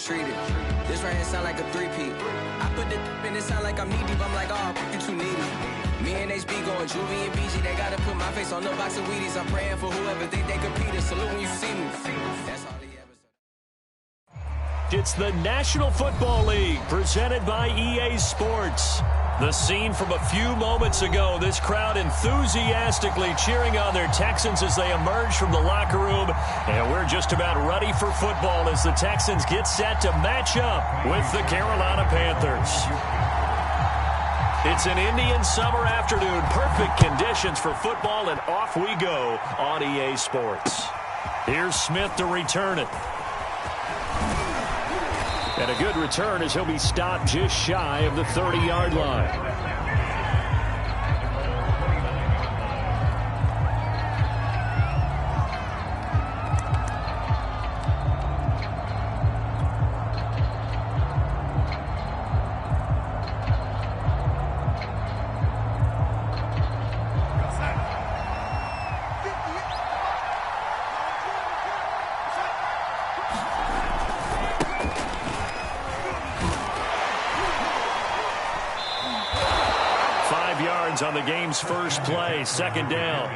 mistreated. This right here sound like a three-peat. I put the in it sound like I'm knee-deep. I'm like, oh, you too needy. Me and HB going Juvie and BG. They gotta put my face on no box of Wheaties. I'm praying for whoever think they compete. Salute when you see me. That's all they ever say. It's the National Football League presented by EA Sports. The scene from a few moments ago, this crowd enthusiastically cheering on their Texans as they emerge from the locker room. And we're just about ready for football as the Texans get set to match up with the Carolina Panthers. It's an Indian summer afternoon, perfect conditions for football, and off we go on EA Sports. Here's Smith to return it. And a good return as he'll be stopped just shy of the 30-yard line. On the game's first play, second down.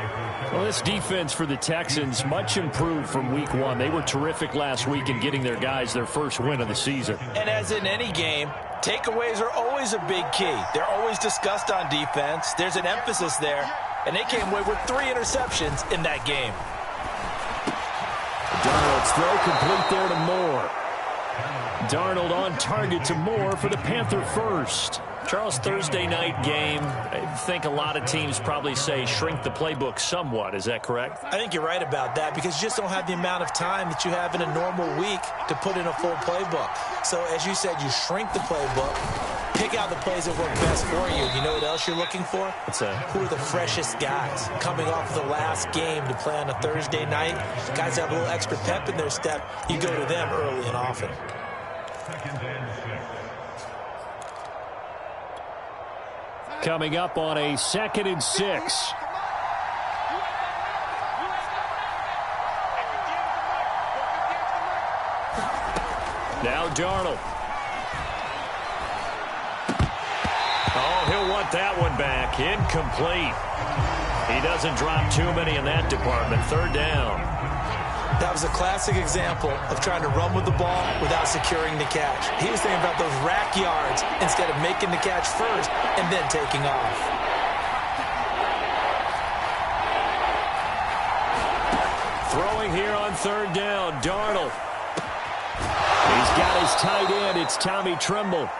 Well, this defense for the Texans, much improved from week one. They were terrific last week in getting their guys their first win of the season. And as in any game, takeaways are always a big key. They're always discussed on defense. There's an emphasis there, and they came away with 3 interceptions in that game. Darnold's throw complete there to Moore. Darnold on target to Moore for the Panther first. Charles, Thursday night game, I think a lot of teams probably say shrink the playbook somewhat. Is that correct? I think you're right about that because you just don't have the amount of time that you have in a normal week to put in a full playbook. So, as you said, you shrink the playbook, pick out the plays that work best for you. You know what else you're looking for? What's that? Who are the freshest guys coming off of the last game to play on a Thursday night? Guys that have a little extra pep in their step, you go to them early and often. Coming up on a 2nd and 6. Now Darnold. Oh, he'll want that one back. Incomplete. He doesn't drop too many in that department. 3rd down. That was a classic example of trying to run with the ball without securing the catch. He was thinking about those rack yards instead of making the catch first and then taking off. Throwing here on 3rd down, Darnold. He's got his tight end. It's Tommy Tremble.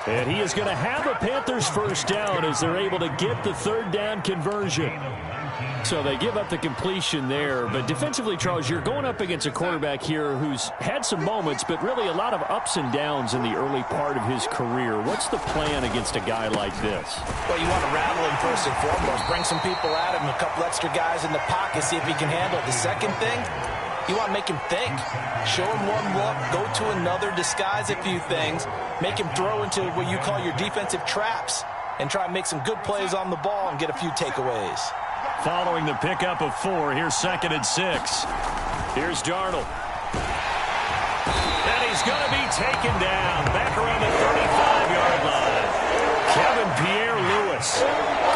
And he is going to have a Panthers first down as they're able to get the 3rd down conversion. So they give up the completion there. But defensively, Charles, you're going up against a quarterback here who's had some moments, but really a lot of ups and downs in the early part of his career. What's the plan against a guy like this? Well, you want to rattle him first and foremost. Bring some people at him, a couple extra guys in the pocket, see if he can handle it. The second thing, you want to make him think. Show him one look, go to another, disguise a few things, make him throw into what you call your defensive traps, and try and make some good plays on the ball and get a few takeaways. Following the pickup of 4, here's 2nd and 6. Here's Darnold. And he's going to be taken down back around the 35-yard line. Kevin Pierre-Louis.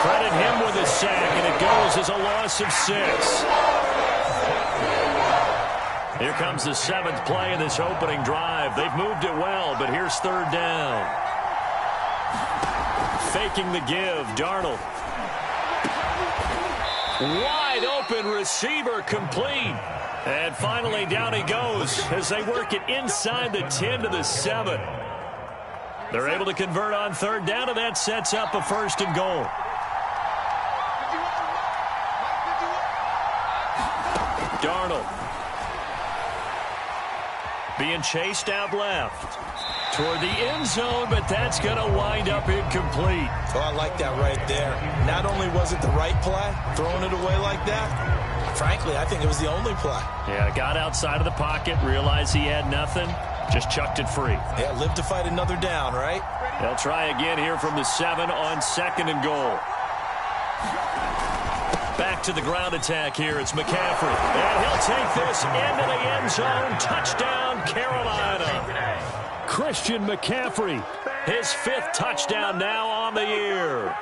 Credit him with a sack, and it goes as a loss of 6. Here comes the 7th play of this opening drive. They've moved it well, but here's 3rd down. Faking the give, Darnold. Wide open receiver complete. And finally down he goes as they work it inside the 10 to the 7. They're able to convert on 3rd down, and that sets up a 1st and goal. Darnold. Being chased out left toward the end zone, but that's going to wind up incomplete. Oh, I like that right there. Not only was it the right play, throwing it away like that, frankly, I think it was the only play. Yeah, got outside of the pocket, realized he had nothing, just chucked it free. Yeah, live to fight another down, right? They'll try again here from the 7 on 2nd and goal. Back to the ground attack here. It's McCaffrey. And he'll take this into the end zone. Touchdown, Carolina. Christian McCaffrey, his 5th touchdown now on the year.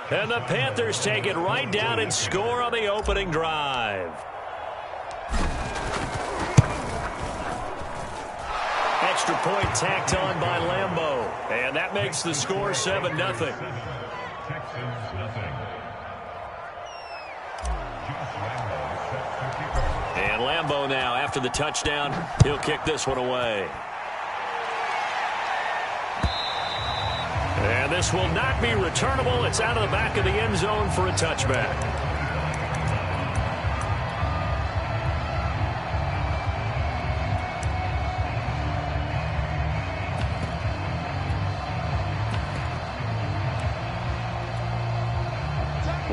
And the Panthers take it right down and score on the opening drive. Extra point tacked on by Lambeau. And that makes the score 7-0. And Lambeau now, after the touchdown, he'll kick this one away. And this will not be returnable. It's out of the back of the end zone for a touchback.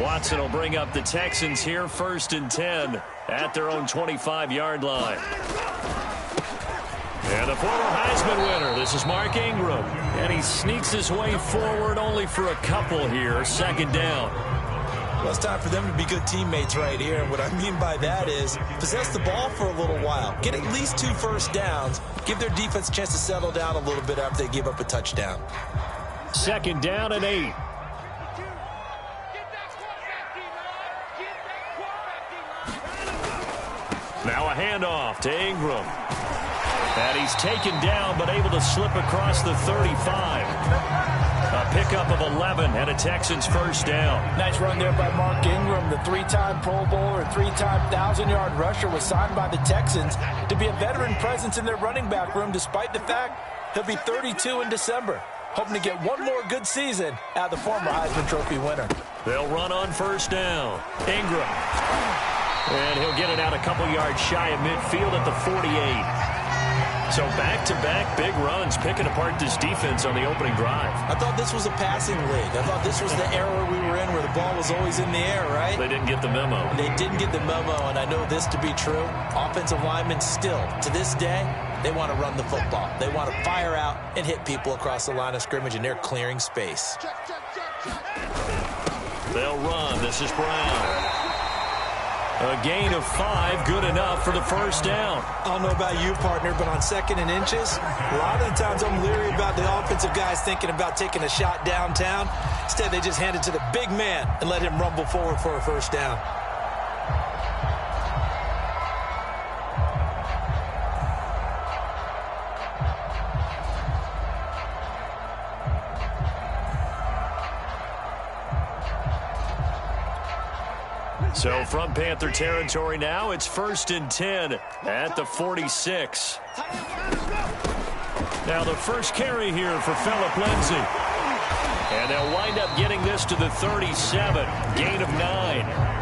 Watson will bring up the Texans here, 1st and 10 at their own 25-yard line. And the former Heisman winner, this is Mark Ingram. And he sneaks his way forward only for a couple here, 2nd down. Well, it's time for them to be good teammates right here. And what I mean by that is possess the ball for a little while. Get at least 2 first downs. Give their defense a chance to settle down a little bit after they give up a touchdown. 2nd down and 8. Now a handoff to Ingram. And he's taken down, but able to slip across the 35. A pickup of 11 and a Texans 1st down. Nice run there by Mark Ingram. The 3-time Pro Bowler, 3-time 1,000-yard rusher was signed by the Texans to be a veteran presence in their running back room, despite the fact he'll be 32 in December. Hoping to get one more good season out of the former Heisman Trophy winner. They'll run on 1st down. Ingram. And he'll get it out a couple yards shy of midfield at the 48. So back-to-back big runs, picking apart this defense on the opening drive. I thought this was a passing league. I thought this was the era we were in where the ball was always in the air, right? They didn't get the memo. They didn't get the memo, and I know this to be true. Offensive linemen still, to this day, they want to run the football. They want to fire out and hit people across the line of scrimmage, and they're clearing space. They'll run. This is Brown. A gain of 5, good enough for the 1st down. I don't know about you, partner, but on 2nd and inches, a lot of the times I'm leery about the offensive guys thinking about taking a shot downtown. Instead, they just hand it to the big man and let him rumble forward for a 1st down. So from Panther territory now, it's 1st and 10 at the 46. Now the first carry here for Phillip Lindsay. And they'll wind up getting this to the 37, gain of 9.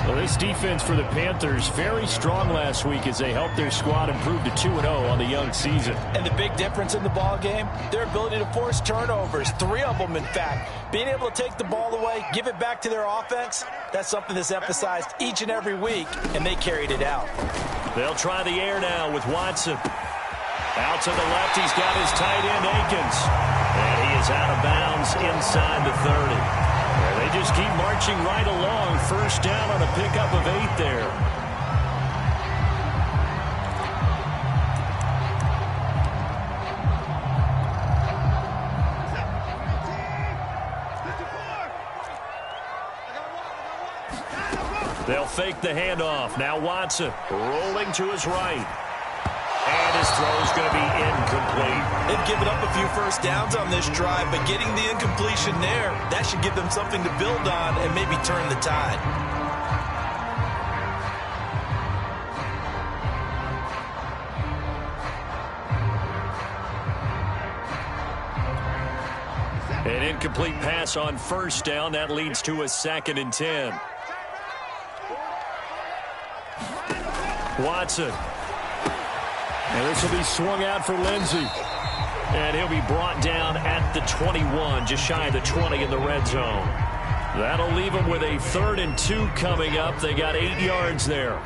Well, this defense for the Panthers, very strong last week as they helped their squad improve to 2-0 on the young season. And the big difference in the ball game, their ability to force turnovers, 3 of them in fact. Being able to take the ball away, give it back to their offense, that's something that's emphasized each and every week, and they carried it out. They'll try the air now with Watson. Out to the left, he's got his tight end, Akins. And he is out of bounds inside the 30. And they just keep marching right along. 1st down on a pickup of 8 there. They'll fake the handoff. Now Watson rolling to his right. And his throw is going to be incomplete. They've given up a few 1st downs on this drive, but getting the incompletion there, that should give them something to build on and maybe turn the tide. An incomplete pass on 1st down. That leads to a 2nd and 10. Watson. And this will be swung out for Lindsay. And he'll be brought down at the 21, just shy of the 20 in the red zone. That'll leave them with a 3rd and 2 coming up. They got 8 yards there.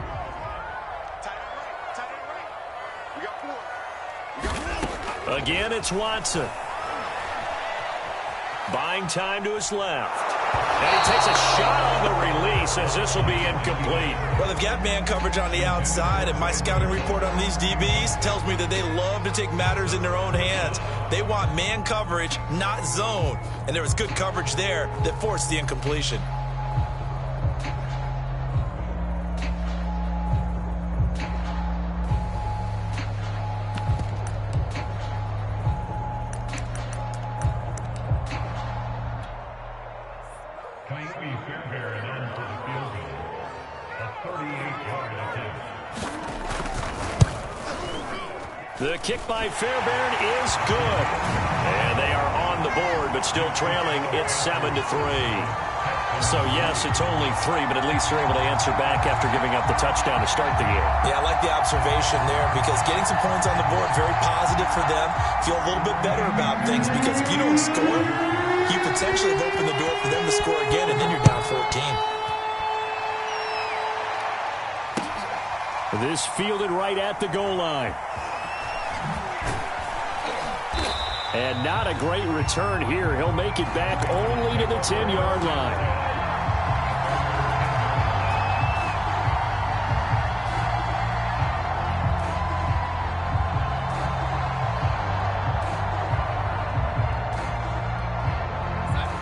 Again, it's Watson. Buying time to his left. And he takes a shot on the release as this will be incomplete. Well, they've got man coverage on the outside, and my scouting report on these DBs tells me that they love to take matters in their own hands. They want man coverage, not zone. And there was good coverage there that forced the incompletion. The kick by Fairbairn is good. And they are on the board, but still trailing. It's 7-3. So, yes, it's only 3, but at least they're able to answer back after giving up the touchdown to start the year. Yeah, I like the observation there because getting some points on the board, very positive for them. Feel a little bit better about things because if you don't score, you potentially have opened the door for them to score again, and then you're down 14. This fielded right at the goal line. And not a great return here. He'll make it back only to the 10-yard line.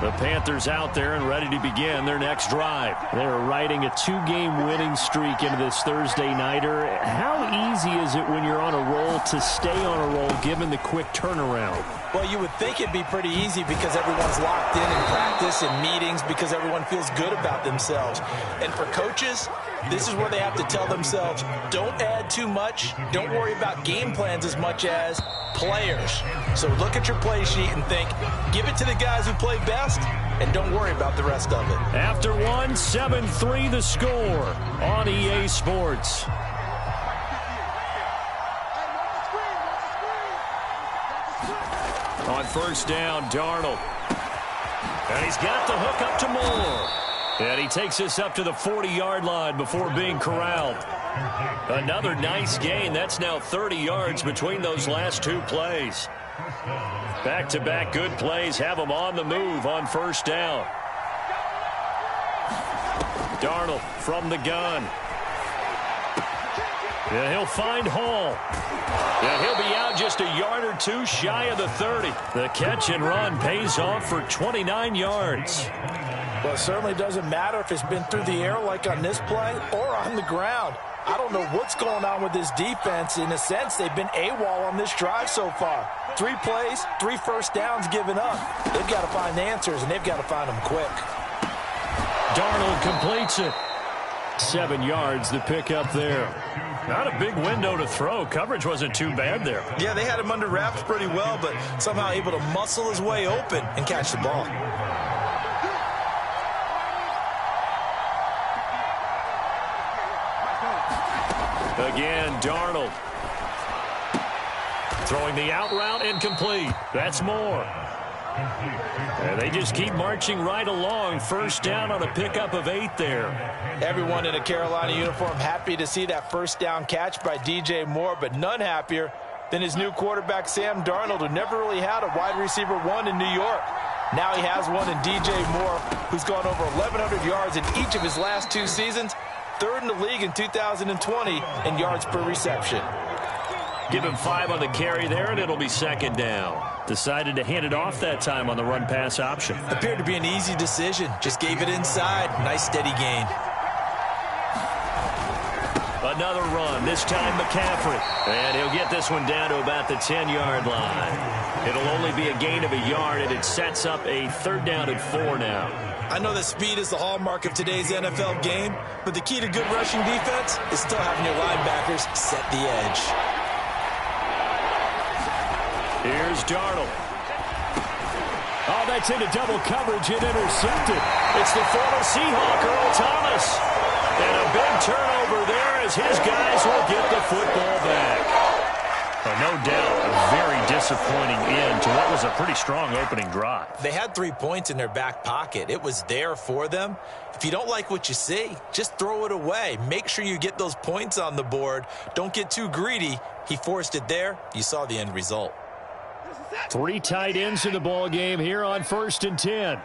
The Panthers out there and ready to begin their next drive. They're riding a 2-game winning streak into this Thursday nighter. How easy is it when you're on a roll to stay on a roll given the quick turnaround? Well, you would think it'd be pretty easy because everyone's locked in practice and meetings because everyone feels good about themselves. And for coaches, this is where they have to tell themselves, don't add too much. Don't worry about game plans as much as players. So look at your play sheet and think, give it to the guys who play best, and don't worry about the rest of it. After 7-3 the score on EA Sports. On first down, Darnold. And he's got the hook up to Moore. And he takes us up to the 40-yard line before being corralled. Another nice gain. That's now 30 yards between those last 2 plays. Back-to-back good plays have him on the move on first down. Darnold from the gun. Yeah, he'll find Hall. And he'll be out just a yard or 2 shy of the 30. The catch and run pays off for 29 yards. Well, it certainly doesn't matter if it's been through the air like on this play or on the ground. I don't know what's going on with this defense. In a sense, they've been AWOL on this drive so far. 3 plays, 3 first downs given up. They've got to find answers, and they've got to find them quick. Darnold completes it. 7 yards the pick up there. Not a big window to throw. Coverage wasn't too bad there. Yeah, they had him under wraps pretty well, but somehow able to muscle his way open and catch the ball. Again, Darnold. Throwing the out route incomplete. That's Moore. And they just keep marching right along. First down on a pickup of 8 there. Everyone in a Carolina uniform happy to see that first down catch by DJ Moore, but none happier than his new quarterback, Sam Darnold, who never really had a wide receiver 1 in New York. Now he has one in DJ Moore, who's gone over 1,100 yards in each of his last 2 seasons. 3rd in the league in 2020 in yards per reception. Give him 5 on the carry there, and it'll be second down. Decided to hand it off that time on the run-pass option. Appeared to be an easy decision. Just gave it inside. Nice, steady gain. Another run, this time McCaffrey. And he'll get this one down to about the 10-yard line. It'll only be a gain of a yard, and it sets up a 3rd down and 4 now. I know that speed is the hallmark of today's NFL game, but the key to good rushing defense is still having your linebackers set the edge. Here's Darnold. Oh, that's into double coverage and intercepted. It's the former Seahawk, Earl Thomas. And a big turnover there as his guys will get the football back. No doubt, a very disappointing end to what was a pretty strong opening drive. They had 3 points in their back pocket. It was there for them. If you don't like what you see, just throw it away. Make sure you get those points on the board. Don't get too greedy. He forced it there. You saw the end result. 3 tight ends in the ball game here on 1st and 10.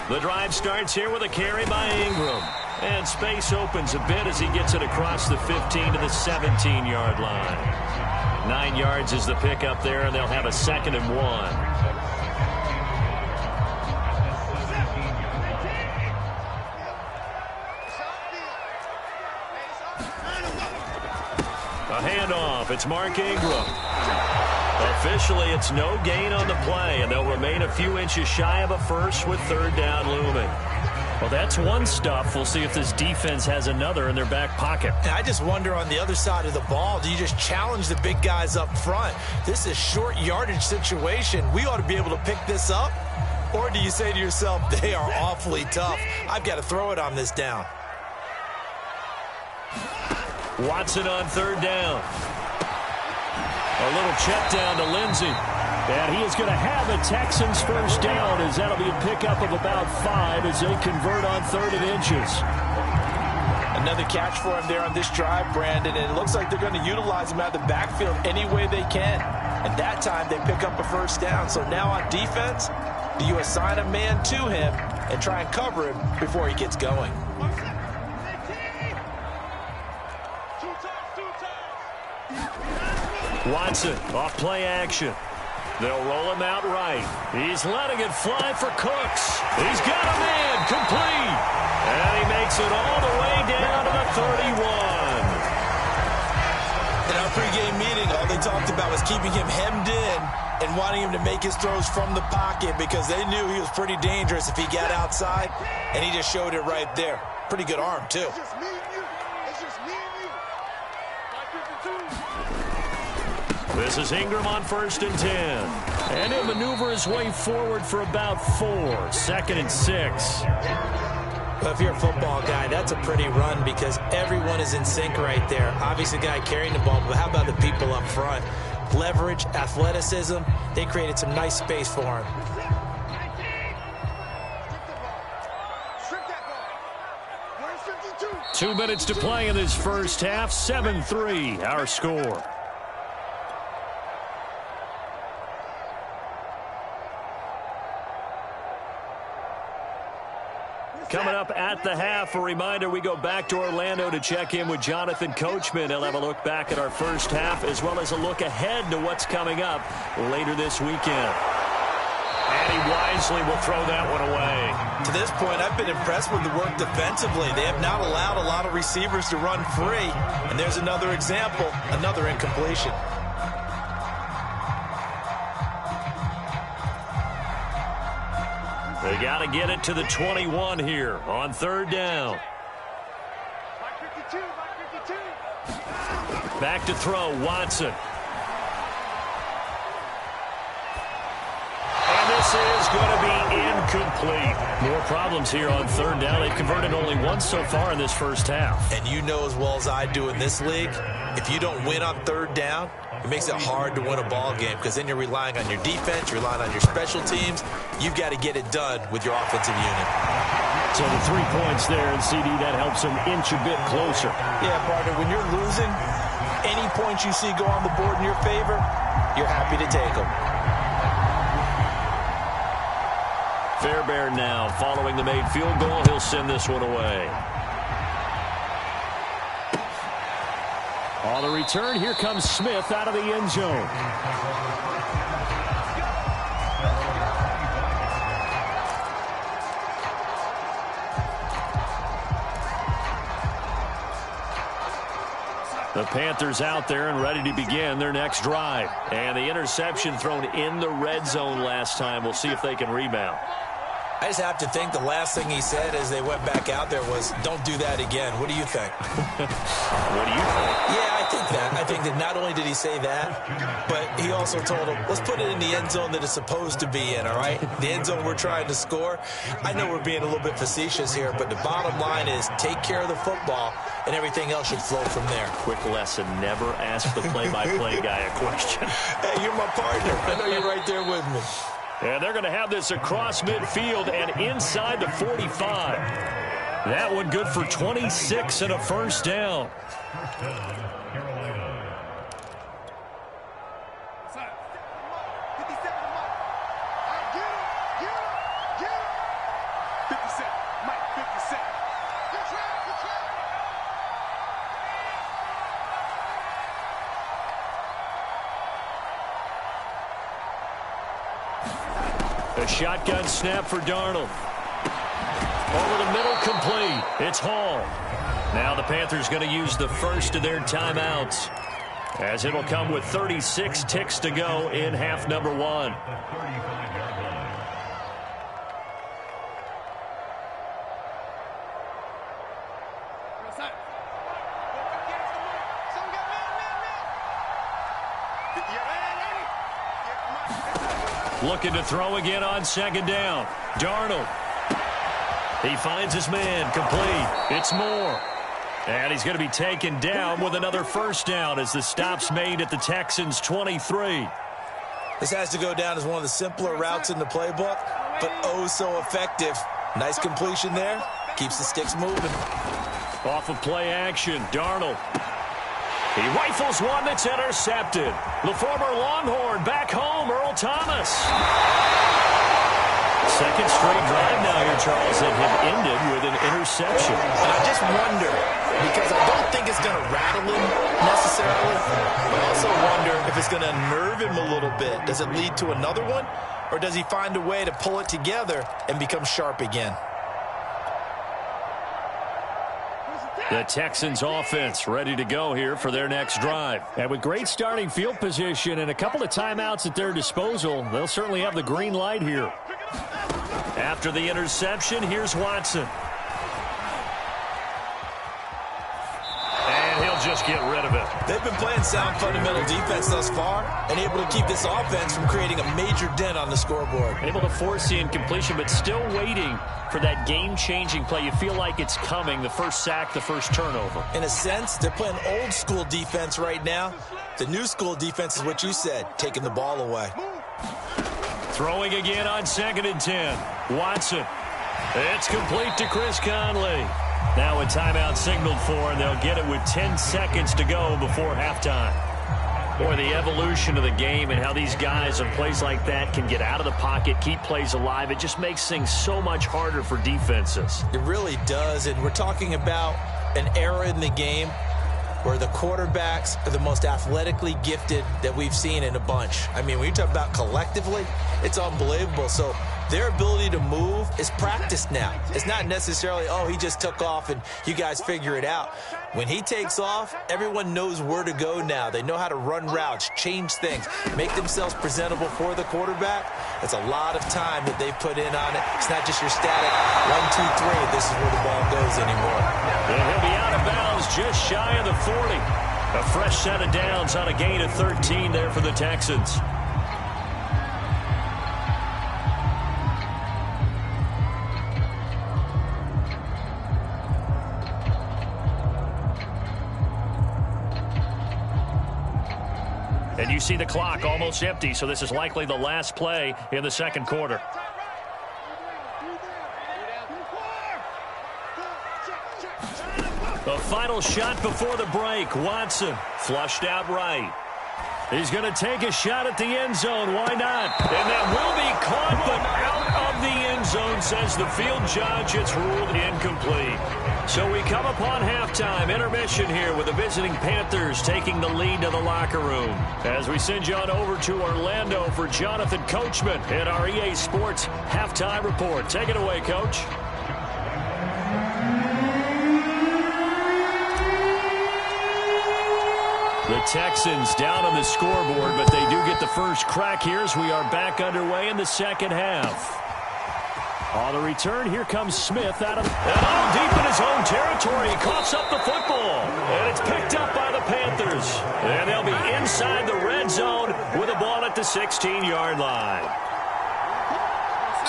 The drive starts here with a carry by Ingram. And space opens a bit as he gets it across the 15 to the 17-yard line. 9 yards is the pickup there, and they'll have a 2nd and 1. A handoff. It's Mark Ingram. Officially, it's no gain on the play, and they'll remain a few inches shy of a first with 3rd down looming. Well, that's one stuff. We'll see if this defense has another in their back pocket. And I just wonder on the other side of the ball, do you just challenge the big guys up front? This is short yardage situation. We ought to be able to pick this up. Or do you say to yourself, they are awfully tough. I've got to throw it on this down. Watson on 3rd down. A little check down to Lindsey. And he is going to have a Texans first down, as that'll be a pickup of about 5 as they convert on 3rd and inches. Another catch for him there on this drive, Brandon, and it looks like they're going to utilize him out of the backfield any way they can. And that time they pick up a first down. So now on defense, do you assign a man to him and try and cover him before he gets going? Watson off play action. They'll roll him out right. He's letting it fly for Cooks. He's got a man complete. And he makes it all the way down to the 31. In our pregame meeting, all they talked about was keeping him hemmed in and wanting him to make his throws from the pocket because they knew he was pretty dangerous if he got outside, and he just showed it right there. Pretty good arm, too. This is Ingram on 1st and 10. And he'll maneuver his way forward for about 4. 2nd and 6. Well, if you're a football guy, that's a pretty run because everyone is in sync right there. Obviously, the guy carrying the ball, but how about the people up front? Leverage, athleticism, they created some nice space for him. Two minutes to play in this first half. 7-3, our score. Coming up at the half, a reminder, we go back to Orlando to check in with Jonathan Coachman. He'll have a look back at our first half as well as a look ahead to what's coming up later this weekend. And he wisely will throw that one away. To this point, I've been impressed with the work defensively. They have not allowed a lot of receivers to run free. And there's another example, another incompletion. They got to get it to the 21 here on 3rd down. Back to throw, Watson. And this is going to be incomplete. More problems here on 3rd down. They've converted only once so far in this first half. And you know as well as I do in this league, if you don't win on 3rd down, it makes it hard to win a ball game because then you're relying on your defense, you're relying on your special teams. You've got to get it done with your offensive unit. So the 3 points there, and CD, that helps them inch a bit closer. Yeah, partner, when you're losing, any points you see go on the board in your favor, you're happy to take them. Fairbairn now following the made field goal. He'll send this one away. On the return, here comes Smith out of the end zone. The Panthers out there and ready to begin their next drive. And the interception thrown in the red zone last time. We'll see if they can rebound. I just have to think the last thing he said as they went back out there was, don't do that again. What do you think? What do you think? Yeah, I think that. I think that not only did he say that, but he also told him, let's put it in the end zone that it's supposed to be in, all right? The end zone we're trying to score. I know we're being a little bit facetious here, but the bottom line is take care of the football, and everything else should flow from there. Quick lesson, never ask the play-by-play guy a question. Hey, you're my partner. I know you're right there with me. And they're going to have this across midfield and inside the 45. That one good for 26 and a first down. A shotgun snap for Darnold. Over the middle, complete. It's Hall. Now the Panthers going to use the first of their timeouts, as it'll come with 36 ticks to go in half number one. Looking to throw again on second down. Darnold. He finds his man, complete. It's Moore. And he's going to be taken down with another first down as the stop's made at the Texans' 23. This has to go down as one of the simpler routes in the playbook, but oh so effective. Nice completion there. Keeps the sticks moving. Off of play action, Darnold. He rifles one that's intercepted. The former Longhorn back home, Earl Thomas. Second straight drive now here, Charles, that had ended with an interception. And I just wonder, because I don't think it's going to rattle him necessarily, but I also wonder if it's going to nerve him a little bit. Does it lead to another one, or does he find a way to pull it together and become sharp again? The Texans offense ready to go here for their next drive. And with great starting field position and a couple of timeouts at their disposal, they'll certainly have the green light here. After the interception, here's Watson. And he'll just get rid of it. They've been playing sound fundamental defense thus far and able to keep this offense from creating a major dent on the scoreboard. Able to force the incompletion, but still waiting for that game-changing play. You feel like it's coming, the first sack, the first turnover. In a sense, they're playing old-school defense right now. The new-school defense is what you said, taking the ball away. Throwing again on 2nd and 10. Watson. It's complete to Chris Conley. Now a timeout signaled for, and they'll get it with 10 seconds to go before halftime. Boy, the evolution of the game and how these guys on plays like that can get out of the pocket, keep plays alive, it just makes things so much harder for defenses. It really does, and we're talking about an era in the game where the quarterbacks are the most athletically gifted that we've seen in a bunch. I mean, when you talk about collectively, it's unbelievable. So their ability to move is practiced now. It's not necessarily, oh, he just took off and you guys figure it out. When he takes off, everyone knows where to go now. They know how to run routes, change things, make themselves presentable for the quarterback. It's a lot of time that they put in on it. It's not just your static 1, 2, 3, this is where the ball goes anymore. And he'll be out of bounds just shy of the 40. A fresh set of downs on a gain of 13 there for the Texans. And you see the clock almost empty, so this is likely the last play in the second quarter. The final shot before the break. Watson flushed out right. He's going to take a shot at the end zone. Why not? And that will be caught, but out of the end zone, says the field judge. It's ruled incomplete. So we come upon halftime intermission here with the visiting Panthers taking the lead to the locker room. As we send you on over to Orlando for Jonathan Coachman in our EA Sports halftime report. Take it away, Coach. The Texans down on the scoreboard, but they do get the first crack here as we are back underway in the second half. On the return, here comes Smith out of deep in his own territory. He coughs up the football, and it's picked up by the Panthers. And they'll be inside the red zone with a ball at the 16-yard line.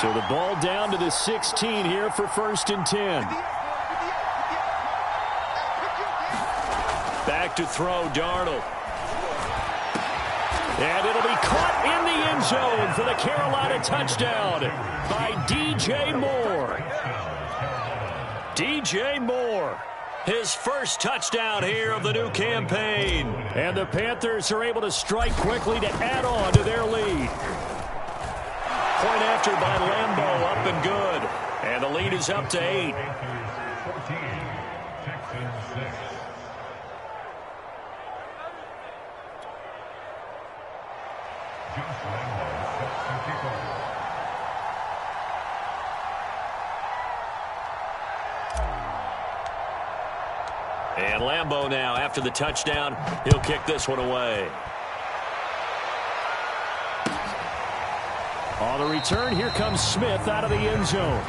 So the ball down to the 16 here for 1st and 10. Back to throw, Darnold. And it'll be caught in the end zone for the Carolina touchdown by DJ Moore. DJ Moore, his first touchdown here of the new campaign. And the Panthers are able to strike quickly to add on to their lead. Point after by Lambeau, up and good. And the lead is up to 8. And Lambeau now, after the touchdown, he'll kick this one away. On the return, here comes Smith out of the end zone.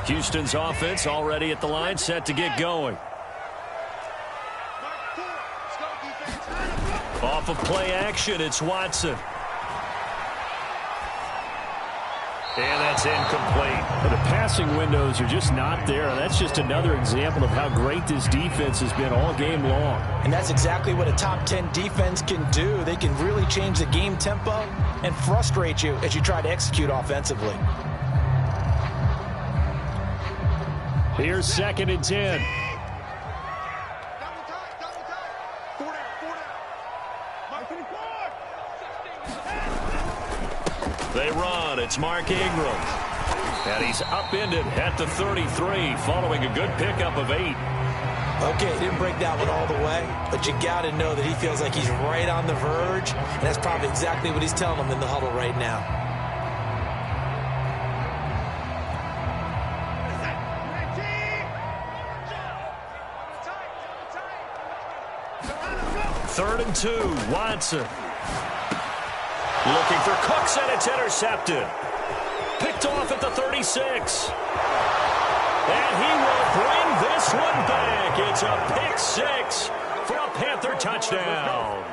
Houston's offense already at the line, set to get going. Off of play action, it's Watson. And that's incomplete. The passing windows are just not there. And that's just another example of how great this defense has been all game long. And that's exactly what a top 10 defense can do. They can really change the game tempo and frustrate you as you try to execute offensively. Here's 2nd and 10. They run. It's Mark Ingram. And he's upended at the 33 following a good pickup of 8. Okay, didn't break that one all the way, but you got to know that he feels like he's right on the verge, and that's probably exactly what he's telling them in the huddle right now. Third and 2, Watson. Looking for Cooks, and it's intercepted. Picked off at the 36. And he will bring this one back. It's a pick 6 for a Panther touchdown.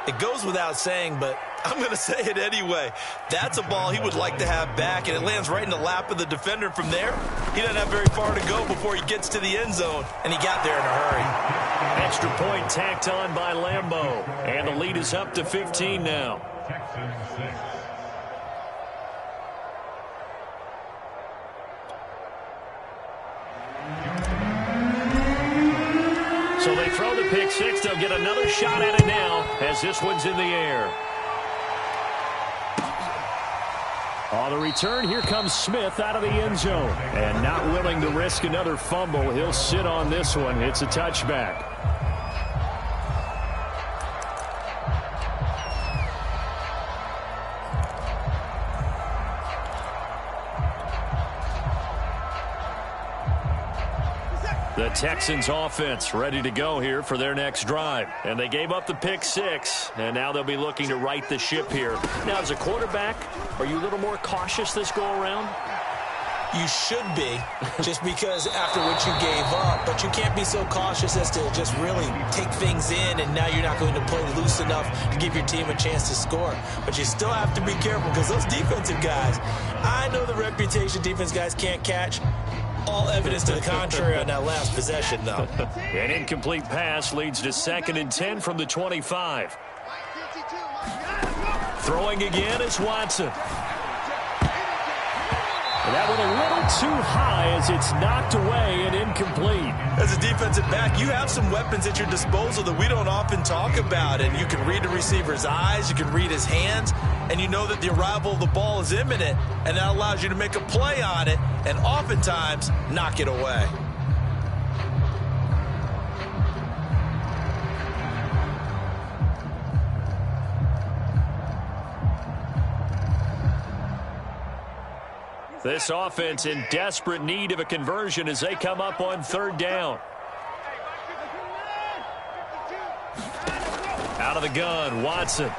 It goes without saying, but I'm going to say it anyway. That's a ball he would like to have back, and it lands right in the lap of the defender from there. He doesn't have very far to go before he gets to the end zone, and he got there in a hurry. Extra point tacked on by Lambeau, and the lead is up to 15 now. So they throw the pick 6. They'll get another shot at it now as this one's in the air. On the return, here comes Smith out of the end zone. And not willing to risk another fumble, he'll sit on this one. It's a touchback. The Texans offense ready to go here for their next drive. And they gave up the pick 6, and now they'll be looking to right the ship here. Now, as a quarterback, are you a little more cautious this go-around? You should be, just because after what you gave up. But you can't be so cautious as to just really take things in, and now you're not going to play loose enough to give your team a chance to score. But you still have to be careful because those defensive guys, I know the reputation defense guys can't catch. All evidence to the contrary on that last possession, though. An incomplete pass leads to 2nd and 10 from the 25. Throwing again is Watson. And that one a little too high as it's knocked away and incomplete. As a defensive back, you have some weapons at your disposal that we don't often talk about. And you can read the receiver's eyes, you can read his hands, and you know that the arrival of the ball is imminent. And that allows you to make a play on it and oftentimes knock it away. This offense in desperate need of a conversion as they come up on 3rd down. Out of the gun, Watson.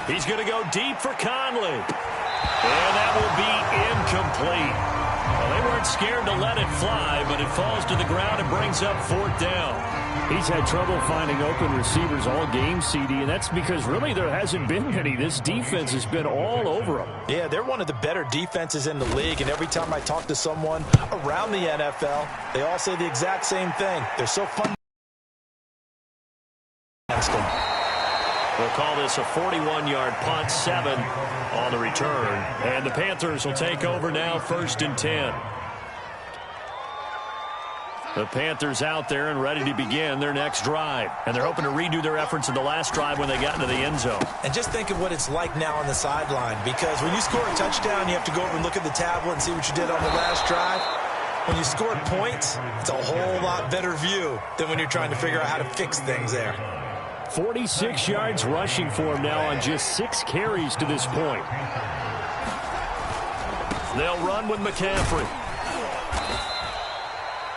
He's going to go deep for Conley. And that will be incomplete. Well, they weren't scared to let it fly, but it falls to the ground and brings up 4th down. He's had trouble finding open receivers all game, CD, and that's because really there hasn't been many. This defense has been all over them. Yeah, they're one of the better defenses in the league, and every time I talk to someone around the NFL, they all say the exact same thing. They're so fun against them. We'll call this a 41-yard punt, 7 on the return. And the Panthers will take over now, 1st and 10. The Panthers out there and ready to begin their next drive. And they're hoping to redo their efforts in the last drive when they got into the end zone. And just think of what it's like now on the sideline, because when you score a touchdown, you have to go over and look at the tablet and see what you did on the last drive. When you scored points, it's a whole lot better view than when you're trying to figure out how to fix things there. 46 yards rushing for him now on just 6 carries to this point. They'll run with McCaffrey.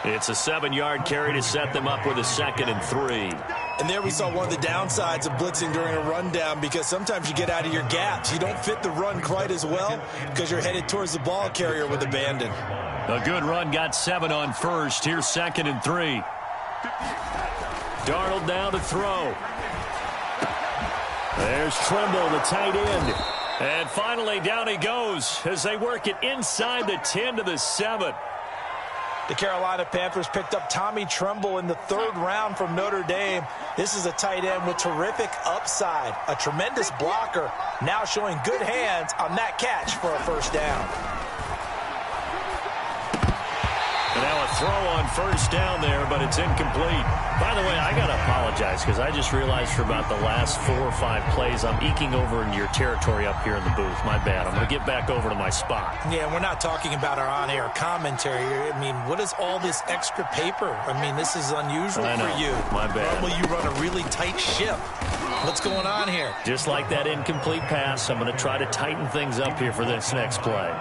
It's a 7-yard carry to set them up with a 2nd and 3. And there we saw one of the downsides of blitzing during a rundown, because sometimes you get out of your gaps. You don't fit the run quite as well because you're headed towards the ball carrier with abandon. A good run got 7 on first. Here's 2nd and 3. Darnold down to throw. There's Tremble, the tight end. And finally down he goes as they work it inside the 10 to the 7. The Carolina Panthers picked up Tommy Tremble in the 3rd round from Notre Dame. This is a tight end with terrific upside, a tremendous blocker, now showing good hands on that catch for a 1st down. And now a throw on 1st down there, but it's incomplete. By the way, I got to apologize because I just realized for about the last 4 or 5 plays, I'm eking over into your territory up here in the booth. My bad. I'm going to get back over to my spot. Yeah, we're not talking about our on-air commentary. I mean, what is all this extra paper? I mean, this is unusual for you. My bad. Normally you run a really tight ship. What's going on here? Just like that incomplete pass, I'm going to try to tighten things up here for this next play.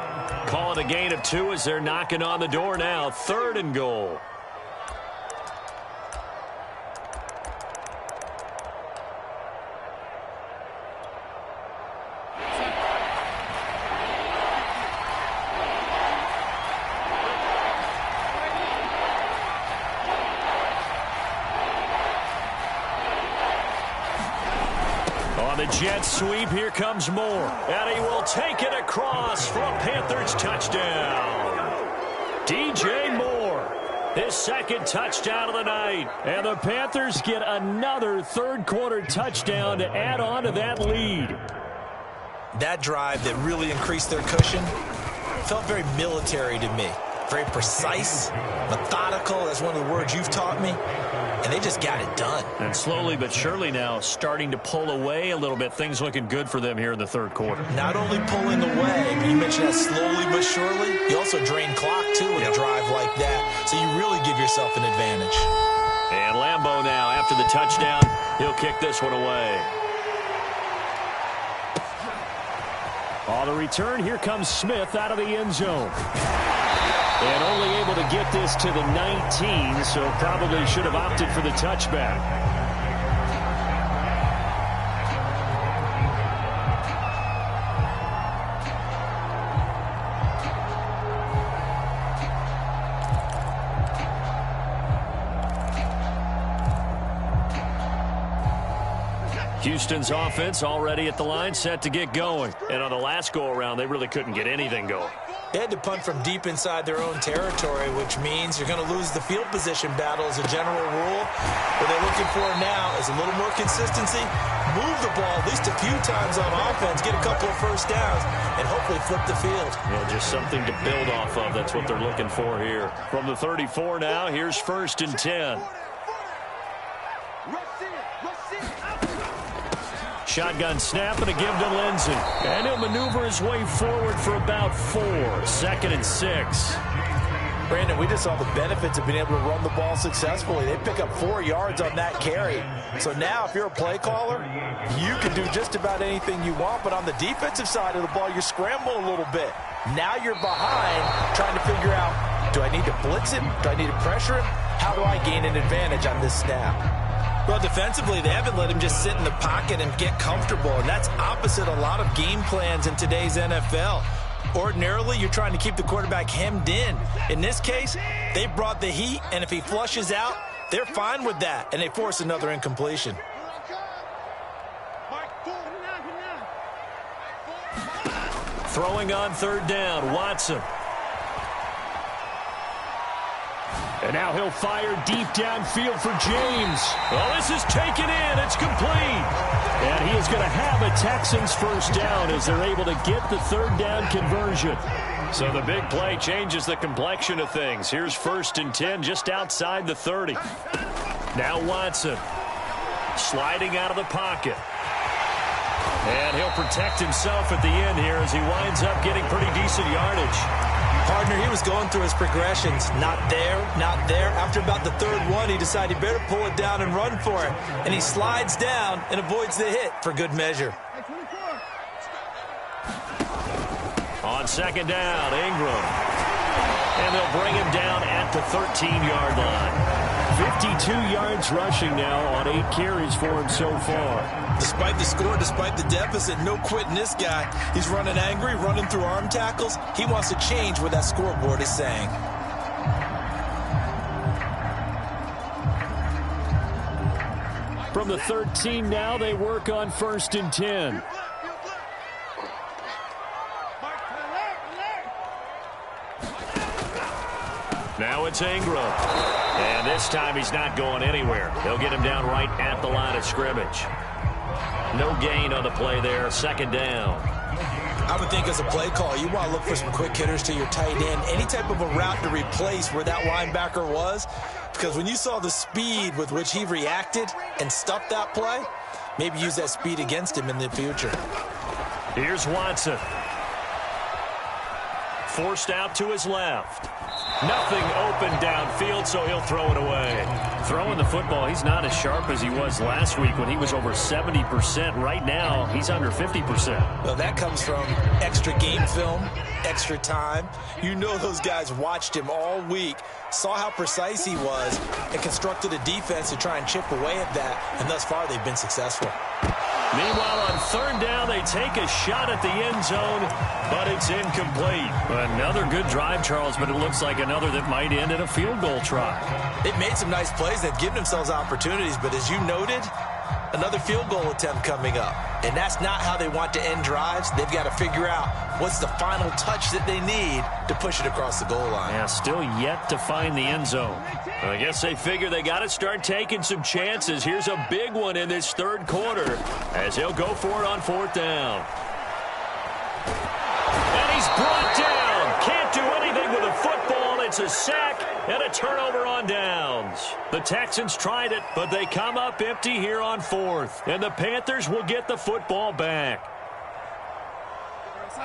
Call it a gain of 2 as they're knocking on the door now. 3rd and goal. The jet sweep, here comes Moore, and he will take it across for a Panthers touchdown. DJ Moore, his 2nd touchdown of the night, and the Panthers get another 3rd quarter touchdown to add on to that lead. That drive that really increased their cushion felt very military to me. Very precise, methodical, that's one of the words you've taught me. And they just got it done. And slowly but surely now starting to pull away a little bit. Things looking good for them here in the 3rd quarter. Not only pulling away, but you mentioned that slowly but surely. You also drain clock, too, with a drive like that. So you really give yourself an advantage. And Lambeau now, after the touchdown, he'll kick this one away. On the return, here comes Smith out of the end zone. And only able to get this to the 19, so probably should have opted for the touchback. Houston's offense already at the line, set to get going. And on the last go-around, they really couldn't get anything going. They had to punt from deep inside their own territory, which means you're going to lose the field position battle as a general rule. What they're looking for now is a little more consistency, move the ball at least a few times on offense, get a couple of 1st downs, and hopefully flip the field. Yeah, just something to build off of. That's what they're looking for here. From the 34 now, here's 1st and 10. Shotgun snap and a give to Lindsey. And he'll maneuver his way forward for about 4. 2nd and 6. Brandon, we just saw the benefits of being able to run the ball successfully. They pick up 4 yards on that carry. So now if you're a play caller, you can do just about anything you want. But on the defensive side of the ball, you scramble a little bit. Now you're behind trying to figure out, do I need to blitz him? Do I need to pressure him? How do I gain an advantage on this snap? Well, defensively, they haven't let him just sit in the pocket and get comfortable, and that's opposite a lot of game plans in today's NFL. Ordinarily, you're trying to keep the quarterback hemmed in. In this case, they brought the heat, and if he flushes out, they're fine with that, and they force another incompletion. Throwing on 3rd down, Watson. And now he'll fire deep downfield for James. Well, this is taken in. It's complete. And he is going to have a Texans 1st down as they're able to get the 3rd down conversion. So the big play changes the complexion of things. Here's 1st and 10 just outside the 30. Now Watson sliding out of the pocket. And he'll protect himself at the end here as he winds up getting pretty decent yardage. Partner, he was going through his progressions. Not there, not there. After about the 3rd one, he decided he better pull it down and run for it. And he slides down and avoids the hit for good measure. On 2nd down, Ingram. And they'll bring him down at the 13-yard line. 52 yards rushing now on 8 carries for him so far. Despite the score, despite the deficit, no quitting this guy. He's running angry, running through arm tackles. He wants to change what that scoreboard is saying. From the 13 now, they work on 1st and 10. Now it's Ingram. And this time he's not going anywhere. They'll get him down right at the line of scrimmage. No gain on the play there. 2nd down. I would think as a play call, you want to look for some quick hitters to your tight end. Any type of a route to replace where that linebacker was. Because when you saw the speed with which he reacted and stuffed that play, maybe use that speed against him in the future. Here's Watson. Forced out to his left. Nothing open downfield, so he'll throw it away. Throwing the football, he's not as sharp as he was last week when he was over 70%. Right now, he's under 50%. Well, that comes from extra game film, extra time. You know those guys watched him all week, saw how precise he was, and constructed a defense to try and chip away at that, and thus far they've been successful. Meanwhile, on 3rd down, they take a shot at the end zone, but it's incomplete. Another good drive, Charles, but it looks like another that might end in a field goal try. They've made some nice plays. They've given themselves opportunities, but as you noted, another field goal attempt coming up. And that's not how they want to end drives. They've got to figure out what's the final touch that they need to push it across the goal line. Yeah, still yet to find the end zone. I guess they figure they got to start taking some chances. Here's a big one in this 3rd quarter as he'll go for it on 4th down. And he's brought down. Can't do anything with a football. It's a sack and a turnover on downs. The Texans tried it, but they come up empty here on 4th. And the Panthers will get the football back.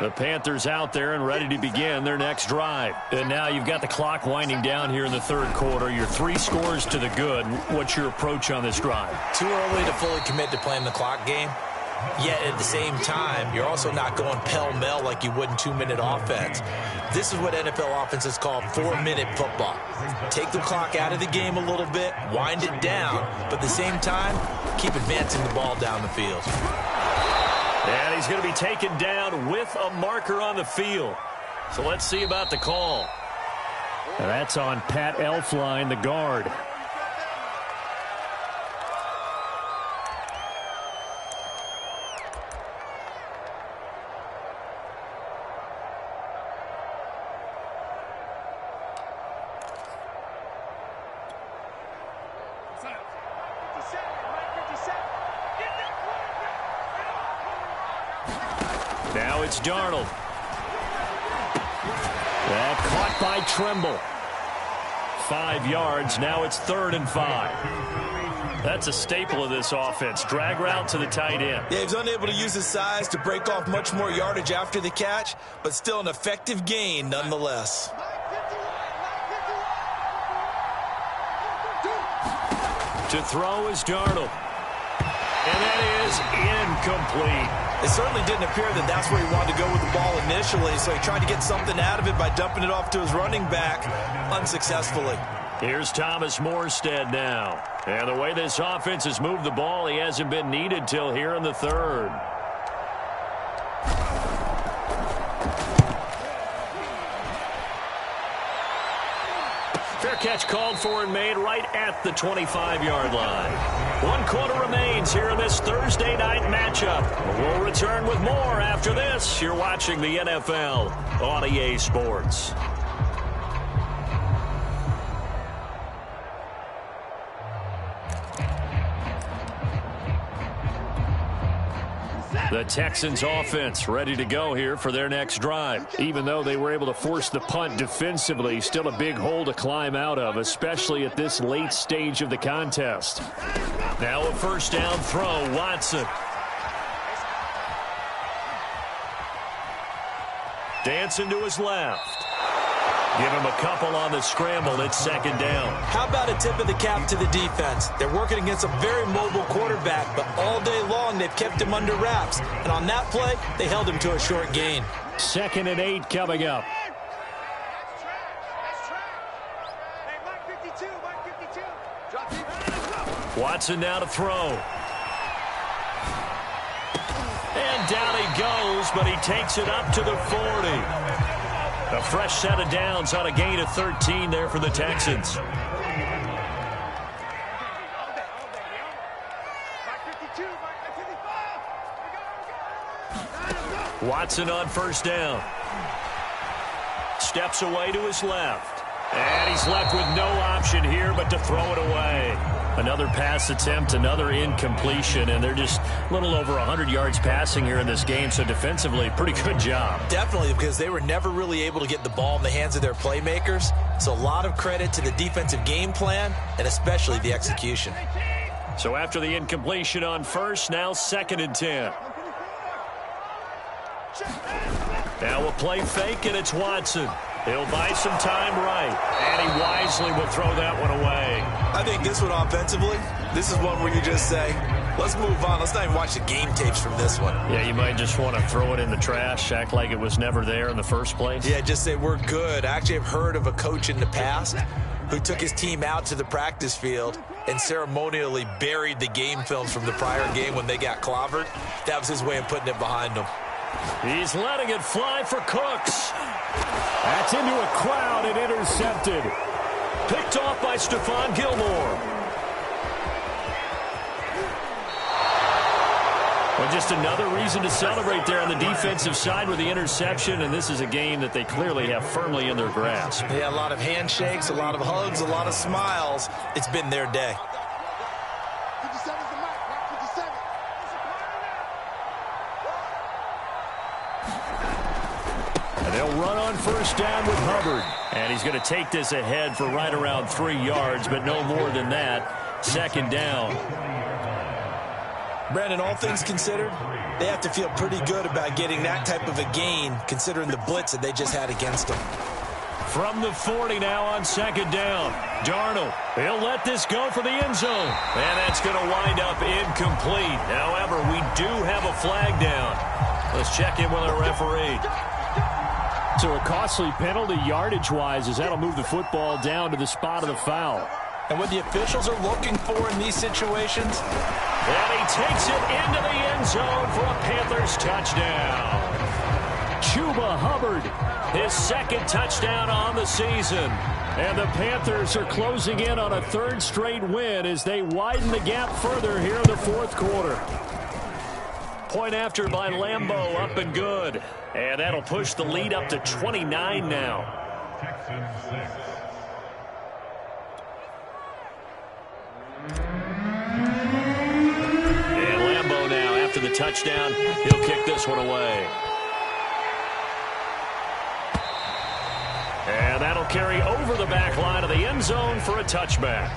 The Panthers out there and ready to begin their next drive. And now you've got the clock winding down here in the 3rd quarter. You're 3 scores to the good. What's your approach on this drive? Too early to fully commit to playing the clock game. Yet at the same time, you're also not going pell-mell like you would in 2-minute offense. This is what NFL offenses call 4-minute football. Take the clock out of the game a little bit, wind it down, but at the same time, keep advancing the ball down the field. And he's going to be taken down with a marker on the field. So let's see about the call. And that's on Pat Elflein, the guard. Now it's Darnold. That caught by Tremble. 5 yards. Now it's 3rd and 5. That's a staple of this offense. Drag route to the tight end. Yeah, he's unable to use his size to break off much more yardage after the catch, but still an effective gain nonetheless. To throw is Darnold. And that is incomplete. It certainly didn't appear that that's where he wanted to go with the ball initially, so he tried to get something out of it by dumping it off to his running back unsuccessfully. Here's Thomas Morstead now. And the way this offense has moved the ball, he hasn't been needed till here in the 3rd. Fair catch called for and made right at the 25-yard line. 1 quarter remains here in this Thursday night matchup. We'll return with more after this. You're watching the NFL on EA Sports. The Texans offense ready to go here for their next drive. Even though they were able to force the punt defensively, still a big hole to climb out of, especially at this late stage of the contest. Now a first down throw, Watson. Dancing to his left. Give him a couple on the scramble. It's second down. How about a tip of the cap to the defense? They're working against a very mobile quarterback, but all day long they've kept him under wraps. And on that play, they held him to a short gain. 2nd and 8 coming up. Watson now to throw. And down he goes, but he takes it up to the 40. A fresh set of downs on a gain of 13 there for the Texans. Watson on first down. Steps away to his left. And he's left with no option here but to throw it away. Another pass attempt, another incompletion, and they're just a little over 100 yards passing here in this game, so defensively, pretty good job. Definitely, because they were never really able to get the ball in the hands of their playmakers, so a lot of credit to the defensive game plan, and especially the execution. So after the incompletion on first, now 2nd and 10. Now a play fake, and it's Watson. He'll buy some time right, and he wisely will throw that one away. I think this one offensively, this is one where you just say, let's move on. Let's not even watch the game tapes from this one. Yeah, you might just want to throw it in the trash, act like it was never there in the first place. Yeah, just say we're good. I actually have heard of a coach in the past who took his team out to the practice field and ceremonially buried the game films from the prior game when they got clobbered. That was his way of putting it behind them. He's letting it fly for Cooks. That's into a crowd and intercepted. Picked off by Stephon Gilmore. Well, just another reason to celebrate there on the defensive side with the interception, and this is a game that they clearly have firmly in their grasp. Yeah, a lot of handshakes, a lot of hugs, a lot of smiles. It's been their day. They'll run on first down with Hubbard. And he's going to take this ahead for right around 3 yards, but no more than that. 2nd down. Brandon, all things considered, they have to feel pretty good about getting that type of a gain, considering the blitz that they just had against them. From the 40 now on 2nd down. Darnold, he'll let this go for the end zone. And that's going to wind up incomplete. However, we do have a flag down. Let's check in with our referee. So a costly penalty yardage-wise, as that'll move the football down to the spot of the foul. And what the officials are looking for in these situations, and he takes it into the end zone for a Panthers touchdown. Chuba Hubbard, his 2nd touchdown on the season. And the Panthers are closing in on a 3rd straight win as they widen the gap further here in the 4th quarter. Point after by Lambeau, up and good. And that'll push the lead up to 29 now. And Lambeau now, after the touchdown, he'll kick this one away. And that'll carry over the back line of the end zone for a touchback.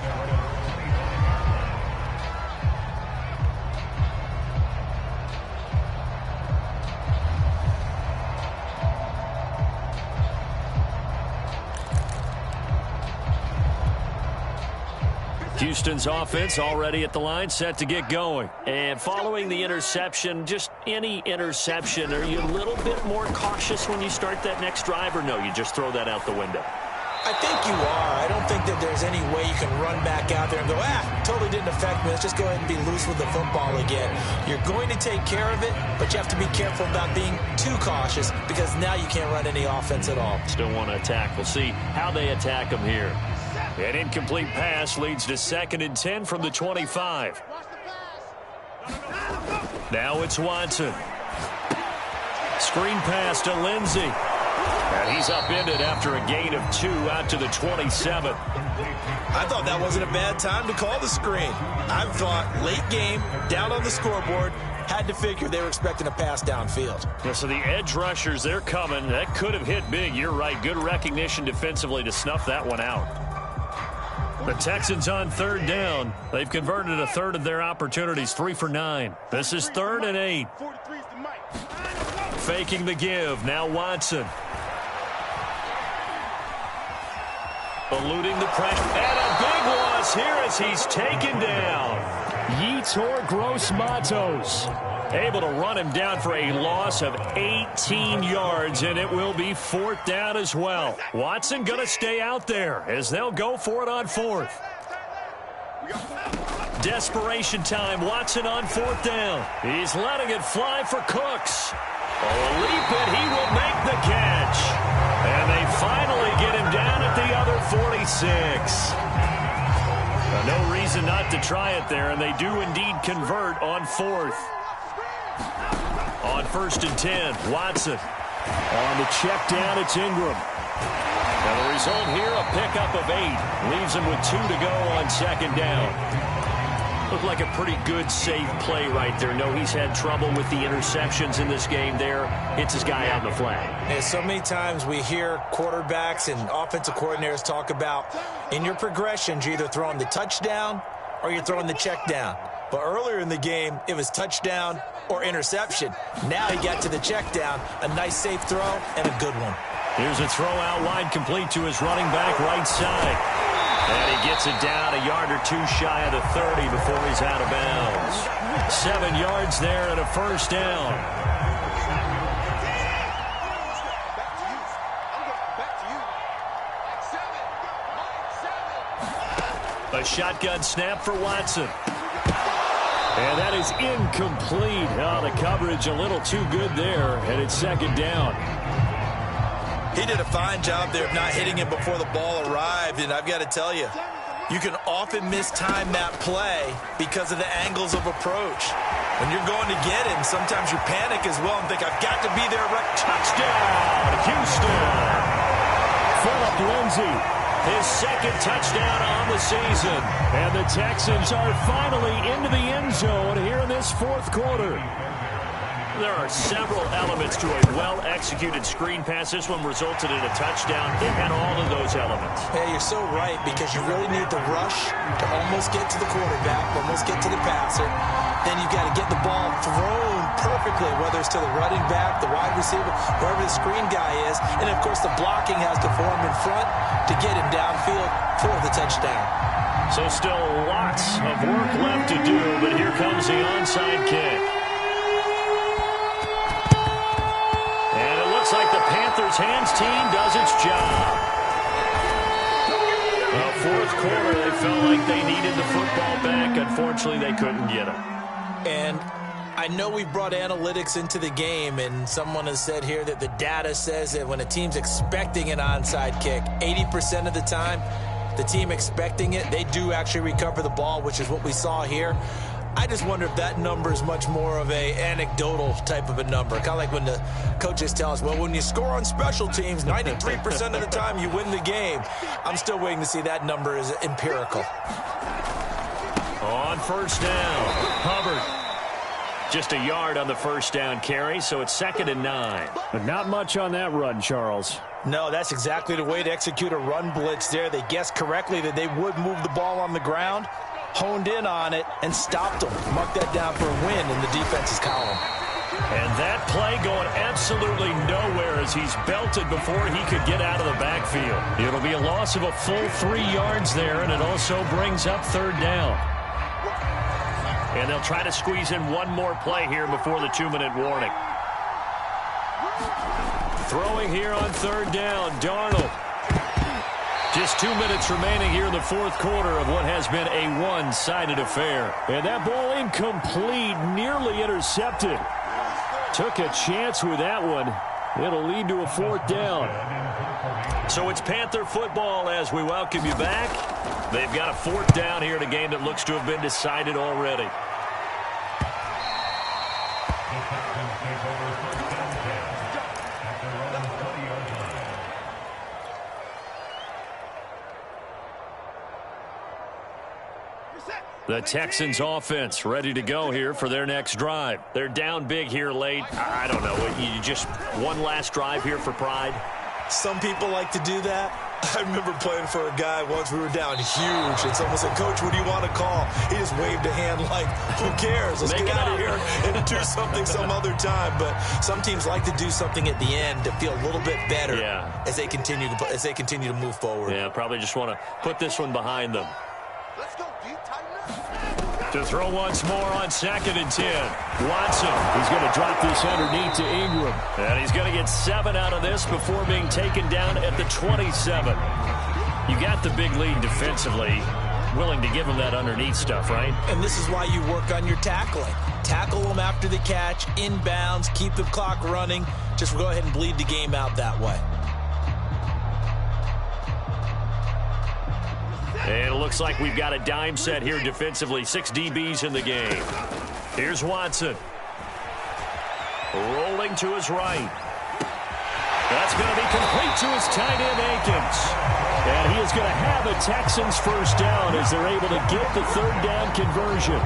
Houston's offense already at the line, set to get going. And following the interception, just any interception, are you a little bit more cautious when you start that next drive, or no, you just throw that out the window? I think you are. I don't think that there's any way you can run back out there and go, totally didn't affect me. Let's just go ahead and be loose with the football again. You're going to take care of it, but you have to be careful about being too cautious because now you can't run any offense at all. Still want to attack. We'll see how they attack them here. An incomplete pass leads to 2nd and 10 from the 25. Now it's Watson. Screen pass to Lindsey. And he's upended after a gain of 2 out to the 27. I thought that wasn't a bad time to call the screen. I thought late game, down on the scoreboard, Had to figure they were expecting a pass downfield. Yeah, so the edge rushers, they're coming. That could have hit big. You're right. Good recognition defensively to snuff that one out. The Texans on third down. They've converted a third of their opportunities, 3 for 9. This is 3rd and 8. Faking the give. Now Watson. Eluding the pressure. And a big loss here as he's taken down. Yetur Gross-Matos able to run him down for a loss of 18 yards, and it will be 4th down as well. Watson going to stay out there as they'll go for it on 4th. Desperation time. Watson on 4th down. He's letting it fly for Cooks. Oh, a leap, and he will make the catch. And they finally get him down at the other 46. No reason not to try it there, and they do indeed convert on 4th. On 1st and 10, Watson. On the check down, it's Ingram. And the result here, a pickup of 8. Leaves him with 2 to go on 2nd down. Looked like a pretty good, safe play right there. No, he's had trouble with the interceptions in this game there. Hits his guy out in the flag. Yeah, so many times we hear quarterbacks and offensive coordinators talk about in your progressions, you're either throwing the touchdown or you're throwing the check down. But earlier in the game, it was touchdown or interception. Now he got to the check down, a nice safe throw and a good one. Here's a throw out wide, complete to his running back right side. And he gets it down a yard or 2 shy of the 30 before he's out of bounds. 7 yards there and a 1st down. A shotgun snap for Watson. And that is incomplete. Oh, the coverage a little too good there, and it's 2nd down. He did a fine job there of not hitting him before the ball arrived, and I've got to tell you, you can often mistime that play because of the angles of approach. When you're going to get him, sometimes you panic as well and think, I've got to be there. Touchdown, Houston. Phillip Lindsay, his 2nd touchdown on the season. And the Texans are finally into the end zone here in this 4th quarter. There are several elements to a well-executed screen pass. This one resulted in a touchdown. It had all of those elements. Yeah, you're so right, because you really need the rush to almost get to the quarterback, almost get to the passer. Then you've got to get the ball thrown perfectly, whether it's to the running back, the wide receiver, wherever the screen guy is. And, of course, the blocking has to form in front to get him downfield for the touchdown. So still lots of work left to do, but here comes the onside kick. Looks like the Panthers' hands team does its job. 4th quarter, they felt like they needed the football back. Unfortunately, they couldn't get it. And I know we've brought analytics into the game, and someone has said here that the data says that when a team's expecting an onside kick, 80% of the time, the team expecting it, they do actually recover the ball, which is what we saw here. I just wonder if that number is much more of a anecdotal type of a number. Kind of like when the coaches tell us, well, when you score on special teams, 93% of the time you win the game. I'm still waiting to see that number is empirical. On 1st down, Hubbard. Just a yard on the 1st down carry, so it's 2nd and 9. But not much on that run, Charles. No, that's exactly the way to execute a run blitz there. They guessed correctly that they would move the ball on the ground, honed in on it, and stopped them. Mark that down for a win in the defense's column. And that play going absolutely nowhere as he's belted before he could get out of the backfield. It'll be a loss of a full 3 yards there, and it also brings up 3rd down. And they'll try to squeeze in one more play here before the 2-minute warning. Throwing here on 3rd down, Darnold. Just 2 minutes remaining here in the 4th quarter of what has been a one-sided affair. And that ball incomplete, nearly intercepted. Took a chance with that one. It'll lead to a 4th down. So it's Panther football as we welcome you back. They've got a 4th down here in a game that looks to have been decided already. The Texans offense ready to go here for their next drive. They're down big here late. I don't know. You just one last drive here for pride? Some people like to do that. I remember playing for a guy once. We were down huge, and someone said, "Coach, what do you want to call?" He just waved a hand like, "Who cares? Let's get out of here and do something some other time." But some teams like to do something at the end to feel a little bit better as they continue to move forward. Yeah, probably just want to put this one behind them. Let's go, D. To throw once more on 2nd and 10. Watson, he's going to drop this underneath to Ingram. And he's going to get 7 out of this before being taken down at the 27. You got the big lead defensively. Willing to give him that underneath stuff, right? And this is why you work on your tackling. Tackle them after the catch, inbounds, keep the clock running. Just go ahead and bleed the game out that way. And it looks like we've got a dime set here defensively. 6 DBs in the game. Here's Watson. Rolling to his right. That's going to be complete to his tight end, Akins. And he is going to have a Texans first down as they're able to get the 3rd down conversion.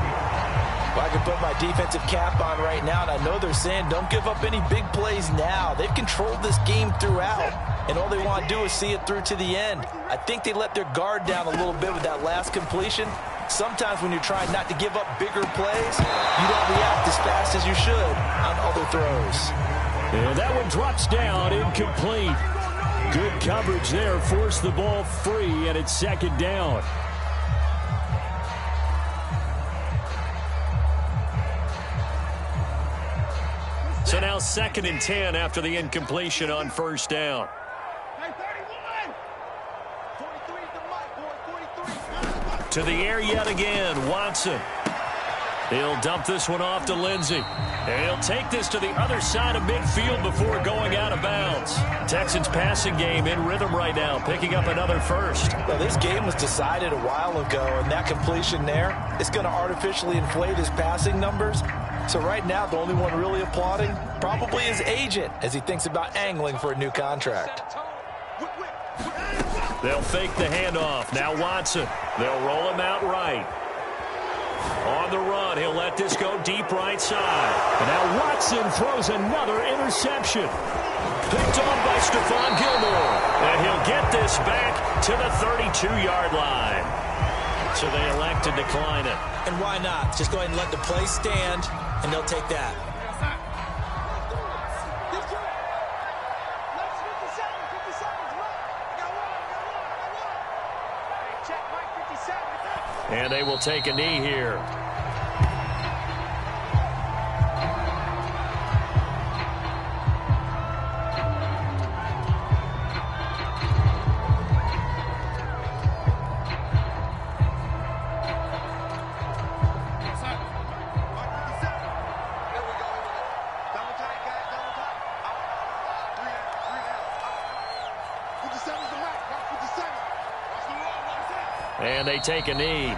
Well, I can put my defensive cap on right now, and I know they're saying don't give up any big plays now. They've controlled this game throughout, and all they want to do is see it through to the end. I think they let their guard down a little bit with that last completion. Sometimes when you're trying not to give up bigger plays, you don't react as fast as you should on other throws. And that one drops down, incomplete. Good coverage there, forced the ball free, and it's 2nd down. So now 2nd and 10 after the incompletion on 1st down. To the air yet again, Watson. He'll dump this one off to Lindsey. And he'll take this to the other side of midfield before going out of bounds. Texans passing game in rhythm right now, picking up another first. Well, this game was decided a while ago, and that completion there is going to artificially inflate his passing numbers. So right now, the only one really applauding probably his agent as he thinks about angling for a new contract. They'll fake the handoff. Now Watson. They'll roll him out right. On the run, he'll let this go deep right side. And now Watson throws another interception. Picked on by Stephon Gilmore. And he'll get this back to the 32-yard line. So they elect to decline it. And why not? Just go ahead and let the play stand, and they'll take that. And they will take a knee here. And they take a knee.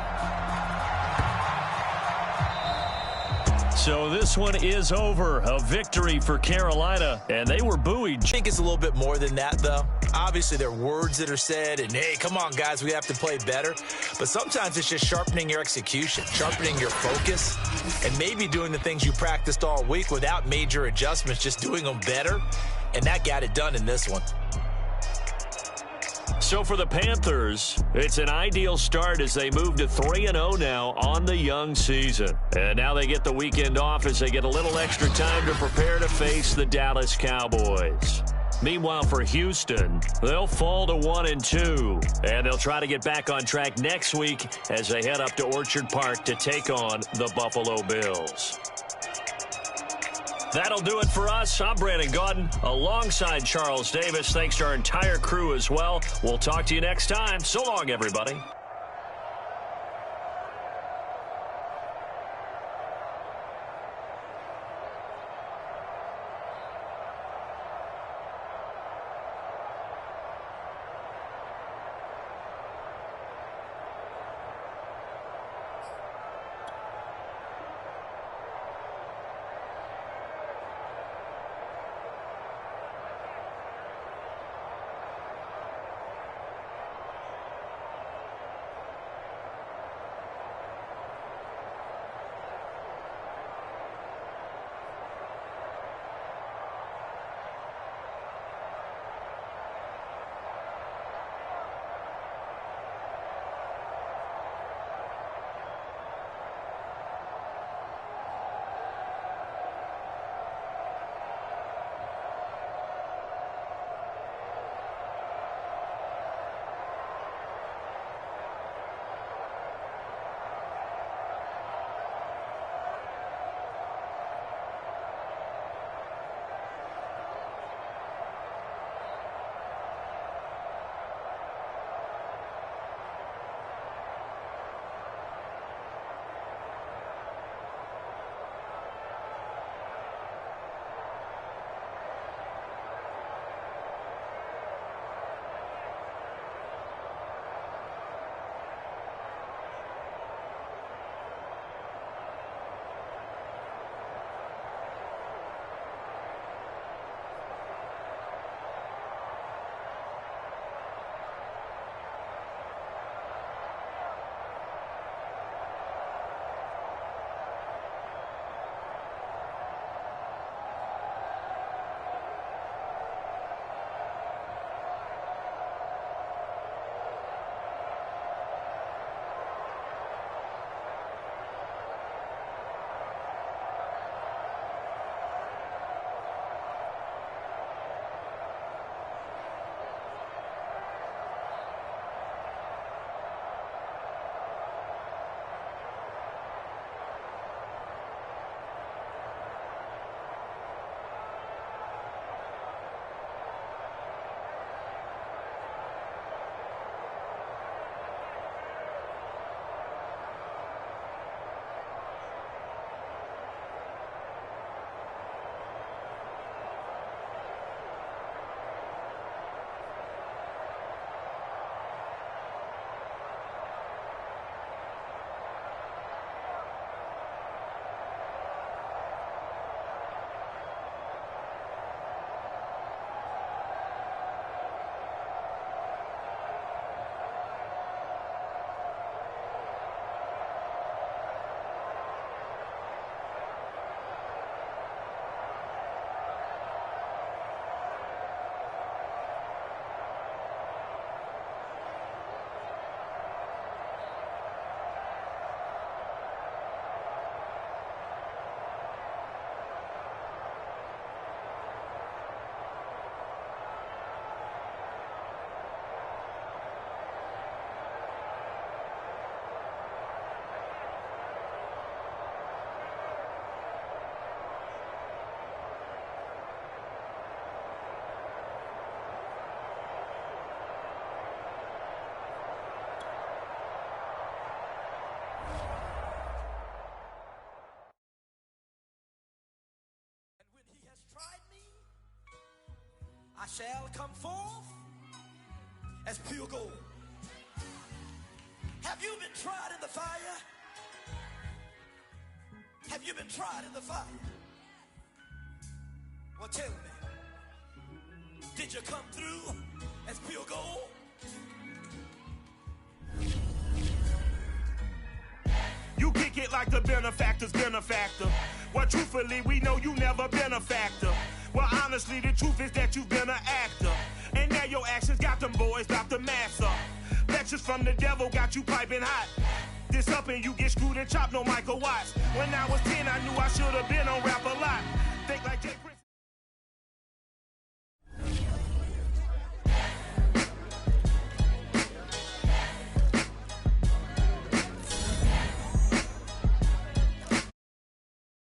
So this one is over. A victory for Carolina, and they were buoyed. I think it's a little bit more than that, though. Obviously, there are words that are said, and, hey, come on, guys, we have to play better. But sometimes it's just sharpening your execution, sharpening your focus, and maybe doing the things you practiced all week without major adjustments, just doing them better. And that got it done in this one. So for the Panthers, it's an ideal start as they move to 3-0 now on the young season. And now they get the weekend off as they get a little extra time to prepare to face the Dallas Cowboys. Meanwhile, for Houston, they'll fall to 1-2. And they'll try to get back on track next week as they head up to Orchard Park to take on the Buffalo Bills. That'll do it for us. I'm Brandon Gaudin alongside Charles Davis. Thanks to our entire crew as well. We'll talk to you next time. So long, everybody. shall come forth as pure gold. Have you been tried in the fire? Have you been tried in the fire? Well, tell me, did you come through as pure gold? You kick it like the benefactor's benefactor. Well, truthfully, we know you never been a factor. Well, honestly, the truth is that you've been an actor. And now your actions got them boys about to mass up. Lectures from the devil got you piping hot. This up and you get screwed and chopped, no Michael Watts. When I was 10, I knew I should have been on rap a lot. Think like Jay